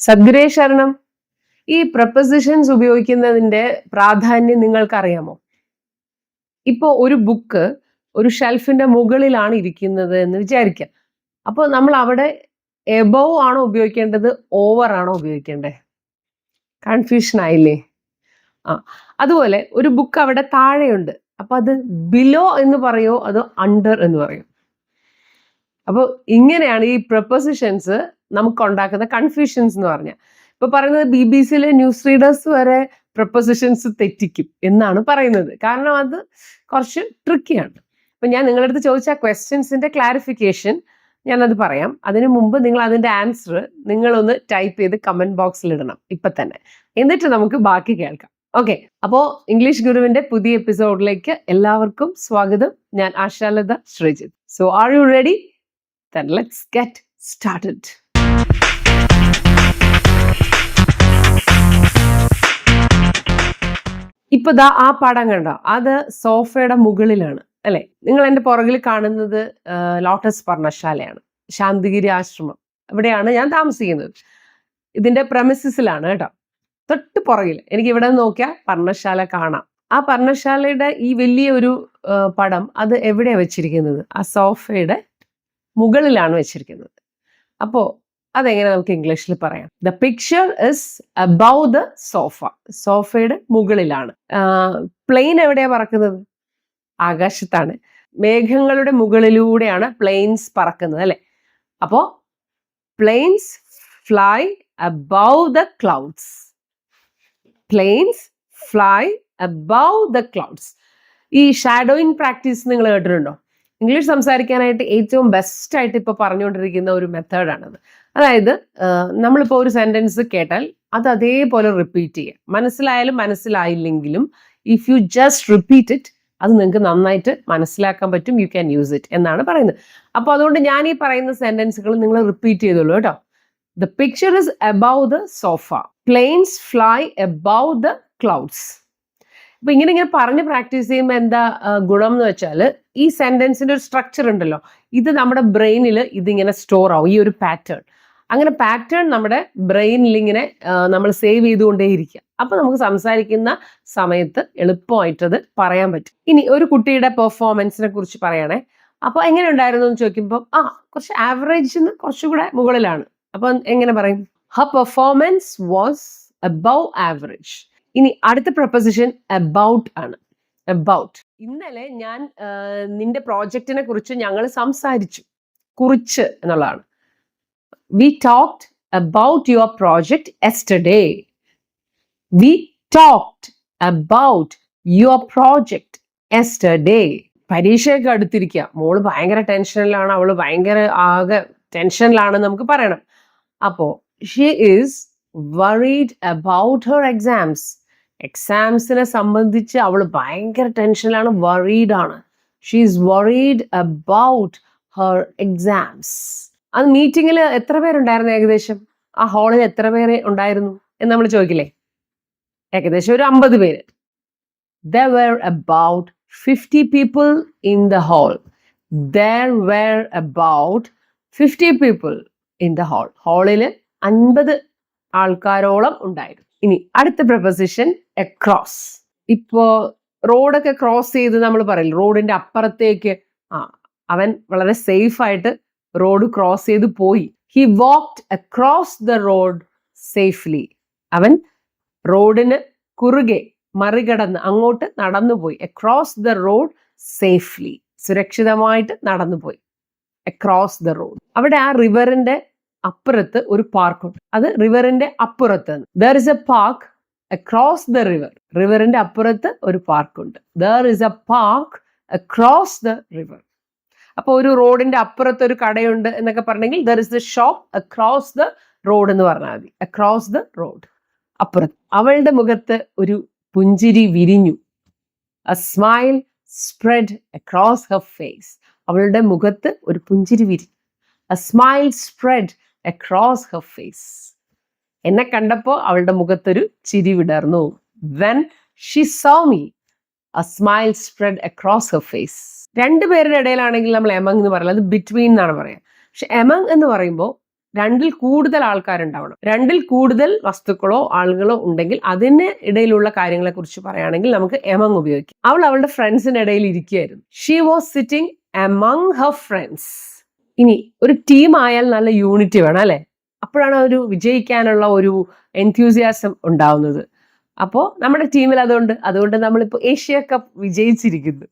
സദ്ഗുരേ ശരണം. ഈ പ്രപ്പോസിഷൻസ് ഉപയോഗിക്കുന്നതിന്റെ പ്രാധാന്യം നിങ്ങൾക്കറിയാമോ? ഇപ്പോ ഒരു ബുക്ക് ഒരു ഷെൽഫിന്റെ മുകളിലാണ് ഇരിക്കുന്നത് എന്ന് വിചാരിക്കാം. അപ്പോൾ നമ്മൾ അവിടെ എബവ് ആണോ ഉപയോഗിക്കേണ്ടത്, ഓവർ ആണോ ഉപയോഗിക്കേണ്ടത്? കൺഫ്യൂഷൻ ആയില്ലേ? ആ, അതുപോലെ ഒരു ബുക്ക് അവിടെ താഴെയുണ്ട്. അപ്പൊ അത് ബിലോ എന്ന് പറയോ അതോ അണ്ടർ എന്ന് പറയോ? അപ്പോൾ ഇങ്ങനെയാണ് ഈ പ്രപ്പോസിഷൻസ് നമുക്ക് ഉണ്ടാക്കുന്ന കൺഫ്യൂഷൻസ് എന്ന് പറഞ്ഞാൽ. ഇപ്പൊ പറയുന്നത് BBC-യിലെ ന്യൂസ് റീഡേഴ്സ് വരെ പ്രപ്പോസിഷൻസ് തെറ്റിക്കും എന്നാണ് പറയുന്നത്. കാരണം അത് കുറച്ച് ട്രിക്കിയാണ്. അപ്പൊ ഞാൻ നിങ്ങളുടെ അടുത്ത് ചോദിച്ച ക്വസ്റ്റ്യൻസിന്റെ ക്ലാരിഫിക്കേഷൻ ഞാനത് പറയാം. അതിനു മുമ്പ് നിങ്ങൾ അതിന്റെ ആൻസർ നിങ്ങളൊന്ന് ടൈപ്പ് ചെയ്ത് കമന്റ് ബോക്സിൽ ഇടണം ഇപ്പൊ തന്നെ. എന്നിട്ട് നമുക്ക് ബാക്കി കേൾക്കാം. ഓക്കെ, അപ്പോ ഇംഗ്ലീഷ് ഗുരുവിന്റെ പുതിയ എപ്പിസോഡിലേക്ക് എല്ലാവർക്കും സ്വാഗതം. ഞാൻ Ashalatha Sreejith. So are you ready? Then let's get started. ഇപ്പൊ ദാ ആ പടം കണ്ടോ? അത് സോഫയുടെ മുകളിലാണ് അല്ലെ? നിങ്ങൾ എന്റെ പുറകിൽ കാണുന്നത് ലോട്ടസ് പർണശാലയാണ്, ശാന്തിഗിരി ആശ്രമം. ഇവിടെയാണ് ഞാൻ താമസിക്കുന്നത്. ഇതിന്റെ പ്രമിസിസിലാണ് കേട്ടോ. തൊട്ട് പുറകിൽ എനിക്ക് ഇവിടെ നിന്ന് നോക്കിയാൽ പർണശാല കാണാം. ആ പർണശാലയുടെ ഈ വലിയ ഒരു പടം അത് എവിടെയാണ് വെച്ചിരിക്കുന്നത്? ആ സോഫയുടെ മുകളിലാണ് വെച്ചിരിക്കുന്നത്. അപ്പോ അതെങ്ങനെ നമുക്ക് ഇംഗ്ലീഷിൽ പറയാം? The picture is above the sofa. സോഫയുടെ മുകളിലാണ്. പ്ലെയിൻ എവിടെയാ പറക്കുന്നത്? ആകാശത്താണ്. മേഘങ്ങളുടെ മുകളിലൂടെയാണ് പ്ലെയിൻസ് പറക്കുന്നത് അല്ലെ? അപ്പോ planes fly above the clouds. Planes fly above the clouds. ഈ ഷാഡോയിങ് പ്രാക്ടീസ് നിങ്ങൾ കേട്ടിട്ടുണ്ടോ? ഇംഗ്ലീഷ് സംസാരിക്കാനായിട്ട് ഏറ്റവും ബെസ്റ്റ് ആയിട്ട് ഇപ്പൊ പറഞ്ഞുകൊണ്ടിരിക്കുന്ന ഒരു മെത്തേഡാണത്. അതായത് നമ്മളിപ്പോൾ ഒരു സെന്റൻസ് കേട്ടാൽ അത് അതേപോലെ റിപ്പീറ്റ് ചെയ്യുക. മനസ്സിലായാലും മനസ്സിലായില്ലെങ്കിലും if you just repeat it, അത് നിങ്ങൾക്ക് നന്നായിട്ട് മനസ്സിലാക്കാൻ പറ്റും. യു ക്യാൻ യൂസ് ഇറ്റ് എന്നാണ് പറയുന്നത്. അപ്പോൾ അതുകൊണ്ട് ഞാൻ ഈ പറയുന്ന സെന്റൻസുകൾ നിങ്ങൾ റിപ്പീറ്റ് ചെയ്തോളൂ കേട്ടോ. The picture is above the sofa. Planes fly above the clouds. അപ്പൊ ഇങ്ങനെ പറഞ്ഞ് പ്രാക്ടീസ് ചെയ്യുമ്പോൾ എന്താ ഗുണം എന്ന് വെച്ചാൽ, ഈ സെന്റൻസിന്റെ ഒരു സ്ട്രക്ചർ ഉണ്ടല്ലോ, ഇത് നമ്മുടെ ബ്രെയിനിൽ ഇതിങ്ങനെ സ്റ്റോർ ആവും, ഈ ഒരു പാറ്റേൺ. അങ്ങനെ പാറ്റേൺ നമ്മുടെ ബ്രെയിനിൽ ഇങ്ങനെ നമ്മൾ സേവ് ചെയ്തുകൊണ്ടേയിരിക്കുക. അപ്പൊ നമുക്ക് സംസാരിക്കുന്ന സമയത്ത് എളുപ്പമായിട്ടത് പറയാൻ പറ്റും. ഇനി ഒരു കുട്ടിയുടെ പെർഫോമൻസിനെ കുറിച്ച് പറയണേ. അപ്പൊ എങ്ങനെ ഉണ്ടായിരുന്നു എന്ന് ചോദിക്കുമ്പോൾ കുറച്ച് ആവറേജിന് കുറച്ചുകൂടെ മുകളിലാണ്. അപ്പൊ എങ്ങനെ പറയും? Har performance was above average. ഇനി അടുത്ത പ്രപ്പോസിഷൻ അബൌട്ട് ആണ്. അബൌട്ട്. ഇന്നലെ ഞാൻ നിന്റെ പ്രോജക്റ്റിനെ കുറിച്ച് ഞങ്ങൾ സംസാരിച്ചു. കുറിച്ച് എന്നുള്ളതാണ്. We talked about your project yesterday. We talked about your project yesterday. പരീക്ഷയൊക്കെ അടുത്തിരിക്കുക. മോള് ഭയങ്കര ടെൻഷനിലാണ്, അവള് ഭയങ്കര ആകെ ടെൻഷനിലാണ് നമുക്ക് പറയണം. അപ്പോ she is worried about her exams. എക്സാംസിനെ സംബന്ധിച്ച് അവൾ ഭയങ്കര ടെൻഷനിലാണ്, worried ആണ്. She is worried about her exams. അത് മീറ്റിംഗിൽ എത്ര പേരുണ്ടായിരുന്നു ഏകദേശം? ആ ഹാളിൽ എത്ര പേര് ഉണ്ടായിരുന്നു എന്ന് നമ്മൾ ചോദിക്കില്ലേ? ഏകദേശം ഒരു 50 പേര്. There were about 50 people in the hall. There were about 50 people in the hall. ഹാളിൽ 50 ആൾക്കാരോളം ഉണ്ടായിരുന്നു. ഇനി അടുത്ത പ്രപ്പോസിഷൻ അക്രോസ്. ഇപ്പോ റോഡൊക്കെ ക്രോസ് ചെയ്ത് നമ്മൾ പറയില്ല, റോഡിന്റെ അപ്പുറത്തേക്ക്. അവൻ വളരെ സേഫ് ആയിട്ട് റോഡ് ക്രോസ് ചെയ്ത് പോയി. He walked across the road safely. അവൻ റോഡിന് കുറുകെ മറികടന്ന് അങ്ങോട്ട് നടന്നുപോയി. Across the road safely. സുരക്ഷിതമായിട്ട് നടന്നുപോയി. Across the road. അവിടെ ആ റിവറിന്റെ അപ്പുറത്ത് ഒരു പാർക്കുണ്ട്. അത് റിവറിന്റെ അപ്പുറത്ത്. There is a park across the river. റിവറിന്റെ അപ്പുറത്ത് ഒരു പാർക്കുണ്ട്. There is a park across the river. അപ്പൊ ഒരു റോഡിന്റെ അപ്പുറത്ത് ഒരു കടയുണ്ട് എന്നൊക്കെ പറഞ്ഞെങ്കിൽ there is the shop across the road എന്ന് പറഞ്ഞാൽ മതി. അക്രോസ് ദ റോഡ്, അപ്പുറത്ത്. അവളുടെ മുഖത്ത് ഒരു പുഞ്ചിരി വിരിഞ്ഞു. A smile spread across her face. അവളുടെ മുഖത്ത് ഒരു പുഞ്ചിരി വിരിഞ്ഞു. A smile spread across her face. എന്നെ കണ്ടപ്പോ അവളുടെ മുഖത്തൊരു ചിരി വിടർന്നു. When she saw me, a smile spread across her face. രണ്ടുപേരുടെ ഇടയിലാണെങ്കിൽ നമ്മൾ among എന്ന് പറയില്ല, അത് between എന്നാണ് പറയാം. പക്ഷെ among എന്ന് പറയുമ്പോൾ 2ൽ കൂടുതൽ ആൾക്കാരുണ്ടാവണം. 2ൽ കൂടുതൽ വസ്തുക്കളോ ആളുകളോ ഉണ്ടെങ്കിൽ അതിന് ഇടയിലുള്ള കാര്യങ്ങളെ കുറിച്ച് പറയുകയാണെങ്കിൽ നമുക്ക് എമംഗ് ഉപയോഗിക്കാം. അവൾ അവളുടെ ഫ്രണ്ട്സിന്റെ ഇടയിൽ ഇരിക്കുകയായിരുന്നു. She was sitting among Har friends. ഇനി ഒരു ടീം ആയാൽ നല്ല യൂണിറ്റി വേണം അല്ലെ? അപ്പോഴാണ് ഒരു വിജയിക്കാനുള്ള ഒരു എൻത്യൂസിയാസം ഉണ്ടാവുന്നത്. അപ്പോൾ നമ്മുടെ ടീമിൽ അതുകൊണ്ട് നമ്മളിപ്പോൾ ഏഷ്യ കപ്പ് വിജയിച്ചിരിക്കുന്നു.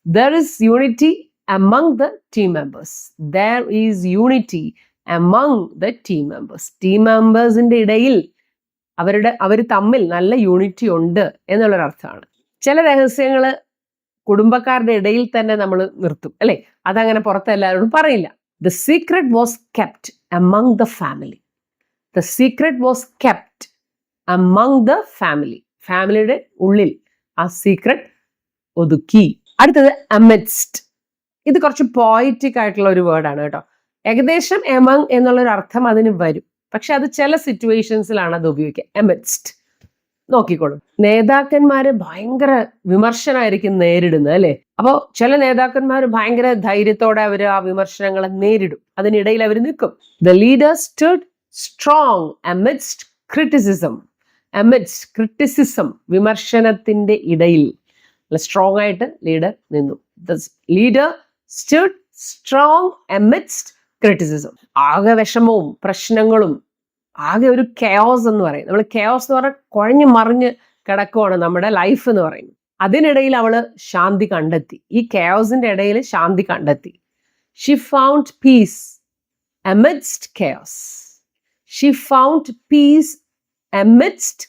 There is unity among the team members. There is unity among the team members. Team മെമ്പേഴ്സിന്റെ ഇടയിൽ അവർ തമ്മിൽ നല്ല യൂണിറ്റി ഉണ്ട് എന്നുള്ളൊരർത്ഥമാണ്. ചില രഹസ്യങ്ങൾ കുടുംബക്കാരുടെ ഇടയിൽ തന്നെ നമ്മൾ നിർത്തും അല്ലെ? അതങ്ങനെ പുറത്ത് എല്ലാവരോടും പറയില്ല. The secret was kept among the family. The secret was kept among the family. ഫാമിലിയുടെ ഉള്ളിൽ ആ സീക്രട്ട് ഒതുക്കി. അടുത്തത് amidst. ഇത് കുറച്ച് പോയിറ്റിക് ആയിട്ടുള്ള ഒരു വേർഡാണ് കേട്ടോ. ഏകദേശം എമംഗ് എന്നുള്ളൊരു അർത്ഥം അതിന് വരും, പക്ഷെ അത് ചില സിറ്റുവേഷൻസിലാണ് അത് ഉപയോഗിക്കുക. amidst നോക്കിക്കോളും. നേതാക്കന്മാര് ഭയങ്കര വിമർശനമായിരിക്കും നേരിടുന്നത് അല്ലെ? അപ്പോൾ ചില നേതാക്കന്മാർ ഭയങ്കര ധൈര്യത്തോടെ അവർ ആ വിമർശനങ്ങളെ നേരിടും, അതിനിടയിൽ അവർ നിൽക്കും. The leader stood strong amidst criticism. amidst criticism, വിമർശനത്തിന്റെ ഇടയിൽ സ്ട്രോങ് ആയിട്ട് ലീഡർ നിന്നു. The leader stood strong amidst criticism. ആകെ വിഷമവും പ്രശ്നങ്ങളും ആകെ ഒരു കെയോസ് എന്ന് പറയും. നമ്മൾ കെയോസ് എന്ന് പറഞ്ഞാൽ കുഴഞ്ഞു മറിഞ്ഞ് കിടക്കുവാണ് നമ്മുടെ ലൈഫ് എന്ന് പറയുന്നത്. അതിനിടയിൽ അവള് ശാന്തി കണ്ടെത്തി. ഈ കെയോസിന്റെ ഇടയിൽ ശാന്തി കണ്ടെത്തി. She found peace amidst chaos. She found peace amidst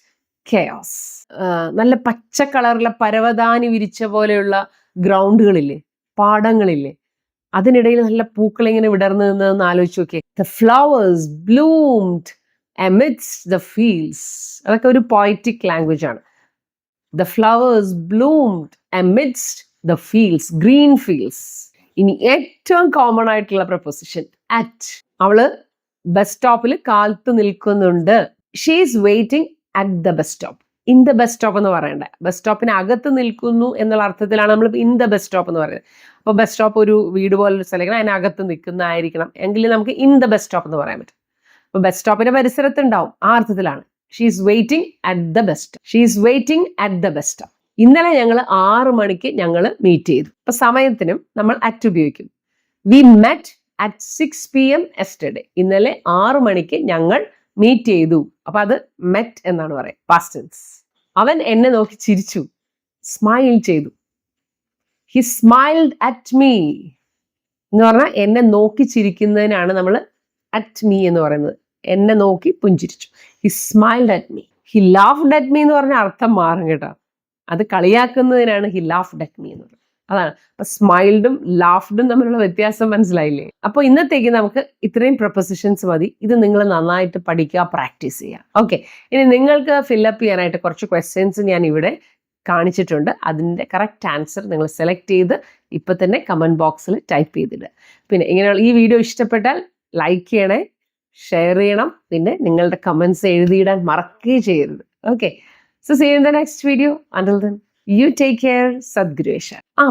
chaos. നല്ല പച്ച കളറിലെ പരവതാനി വിരിച്ച പോലെയുള്ള ഗ്രൗണ്ടുകളില്ലേ, പാടങ്ങളില്ലേ, അതിനിടയിൽ നല്ല പൂക്കൾ ഇങ്ങനെ വിടർന്നു നിന്നതെന്ന് ആലോചിച്ച് നോക്കിയേ. The flowers bloomed amidst the fields. അതൊക്കെ ഒരു പോയറ്റിക് ലാംഗ്വേജ് ആണ്. The flowers bloomed amidst the fields, green fields. ഇനി ഏറ്റവും കോമൺ ആയിട്ടുള്ള പ്രൊപ്പോസിഷൻ at. അവള് ബസ് സ്റ്റോപ്പിൽ കാത്തു നിൽക്കുന്നുണ്ട്. She is waiting at the bus stop. In the bus stop എന്ന് പറയണ്ടേ, ബസ് സ്റ്റോപ്പിന് അകത്ത് നിൽക്കുന്നു എന്നുള്ള അർത്ഥത്തിലാണ് നമ്മൾ ഇൻ ദ ബസ് സ്റ്റോപ്പ് എന്ന് പറയുന്നത്. അപ്പോൾ ബസ് സ്റ്റോപ്പ് ഒരു വീട് പോലൊരു സ്ഥലം, അതിനകത്ത് നിൽക്കുന്നതായിരിക്കണം എങ്കിൽ നമുക്ക് ഇൻ ദ ബസ് സ്റ്റോപ്പ് എന്ന് പറയാൻ പറ്റും. അപ്പോൾ ബസ് സ്റ്റോപ്പിന്റെ പരിസരത്ത് ഉണ്ടാവും, ആ അർത്ഥത്തിലാണ്. She is waiting at the bus stop. She is waiting at the bus stop. ഇന്നലെ ഞങ്ങൾ 6 മണിക്ക് ഞങ്ങൾ മീറ്റ് ചെയ്തു. അപ്പൊ സമയത്തിനും നമ്മൾ അറ്റ് ഉപയോഗിക്കും. We met at 6 PM yesterday. ഇന്നലെ 6 മണിക്ക് ഞങ്ങൾ മീറ്റ് ചെയ്തു. അപ്പൊ അത് മെറ്റ് എന്നാണ് പറയുക, പാസ്റ്റ് ടെൻസ്. അവൻ എന്നെ നോക്കി ചിരിച്ചു, സ്മൈൽ ചെയ്തു. ഹി സ്മൈൽഡ് അറ്റ് മീ എന്ന് പറഞ്ഞാൽ എന്നെ നോക്കി ചിരിക്കുന്നതിനാണ് നമ്മൾ അറ്റ് മീ എന്ന് പറയുന്നത്. എന്നെ നോക്കി പുഞ്ചിരിച്ചു. He smiled at me. He laughed at me എന്ന് പറഞ്ഞാൽ അർത്ഥം മാറും കേട്ടോ. അത് കളിയാക്കുന്നതിനാണ് ഹി ലാഫ്ഡ് അറ്റ് മീ എന്ന് പറയുന്നത്. അതാണ്. അപ്പൊ സ്മൈൽഡും ലാഫ്ഡും തമ്മിലുള്ള വ്യത്യാസം മനസ്സിലായില്ലേ? അപ്പോൾ ഇന്നത്തേക്ക് നമുക്ക് ഇത്രയും പ്രൊപ്പോസിഷൻസ് മതി. ഇത് നിങ്ങൾ നന്നായിട്ട് പഠിക്കുക, പ്രാക്ടീസ് ചെയ്യുക. ഓക്കെ, ഇനി നിങ്ങൾക്ക് ഫില്ലപ്പ് ചെയ്യാനായിട്ട് കുറച്ച് ക്വസ്റ്റ്യൻസ് ഞാൻ ഇവിടെ കാണിച്ചിട്ടുണ്ട്. അതിൻ്റെ കറക്റ്റ് ആൻസർ നിങ്ങൾ സെലക്ട് ചെയ്ത് ഇപ്പം തന്നെ കമൻറ്റ് ബോക്സിൽ ടൈപ്പ് ചെയ്തിടുക. പിന്നെ ഇങ്ങനെയുള്ള ഈ വീഡിയോ ഇഷ്ടപ്പെട്ടാൽ ലൈക്ക് ചെയ്യണേ, ഷെയർ ചെയ്യണം, പിന്നെ നിങ്ങളുടെ കമൻസ് എഴുതിയിടാൻ മറക്കുകയും ചെയ്യരുത്. Okay, so see you in the next video. Until then you take care. സദ്ഗുരുവേശ.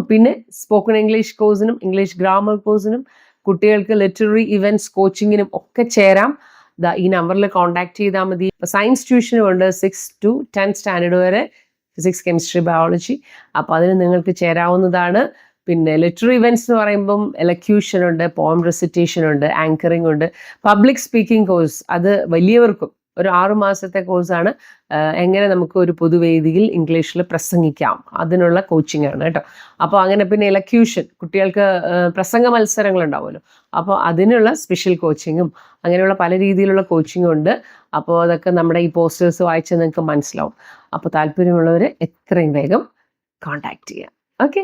പിന്നെ സ്പോക്കൺ ഇംഗ്ലീഷ് കോഴ്സിനും ഇംഗ്ലീഷ് ഗ്രാമർ കോഴ്സിനും കുട്ടികൾക്ക് ലിറ്റററി ഇവന്റ്സ് കോച്ചിങ്ങിനും ഒക്കെ ചേരാം. ഈ നമ്പറിൽ കോൺടാക്ട് ചെയ്താൽ മതി. സയൻസ് ട്യൂഷനും ഉണ്ട് 6 to 10 സ്റ്റാൻഡേർഡ് വരെ, ഫിസിക്സ്, കെമിസ്ട്രി, ബയോളജി. അപ്പോൾ അതിന് നിങ്ങൾക്ക് ചേരാവുന്നതാണ്. പിന്നെ ലിറ്റററി ഇവന്റ്സ് എന്ന് പറയുമ്പം എലക്യൂഷൻ ഉണ്ട്, പോം റെസിറ്റേഷൻ ഉണ്ട്, ആങ്കറിംഗ് ഉണ്ട്, പബ്ലിക് സ്പീക്കിംഗ് കോഴ്സ്. അത് വലിയവർക്കും ഒരു 6 മാസത്തെ കോഴ്സാണ്. എങ്ങനെ നമുക്ക് ഒരു പൊതുവേദിയിൽ ഇംഗ്ലീഷിൽ പ്രസംഗിക്കാം, അതിനുള്ള കോച്ചിങ് ആണ് കേട്ടോ. അപ്പോൾ അങ്ങനെ പിന്നെ എലക്യൂഷൻ, കുട്ടികൾക്ക് പ്രസംഗ മത്സരങ്ങൾ ഉണ്ടാവുമല്ലോ, അപ്പോൾ അതിനുള്ള സ്പെഷ്യൽ കോച്ചിങ്ങും അങ്ങനെയുള്ള പല രീതിയിലുള്ള കോച്ചിങ്ങും ഉണ്ട്. അപ്പോൾ അതൊക്കെ നമ്മുടെ ഈ പോസ്റ്റേഴ്സ് വായിച്ചാൽ നിങ്ങൾക്ക് മനസ്സിലാവും. അപ്പോൾ താല്പര്യമുള്ളവർ എത്രയും വേഗം കോൺടാക്ട് ചെയ്യാം. ഓക്കെ.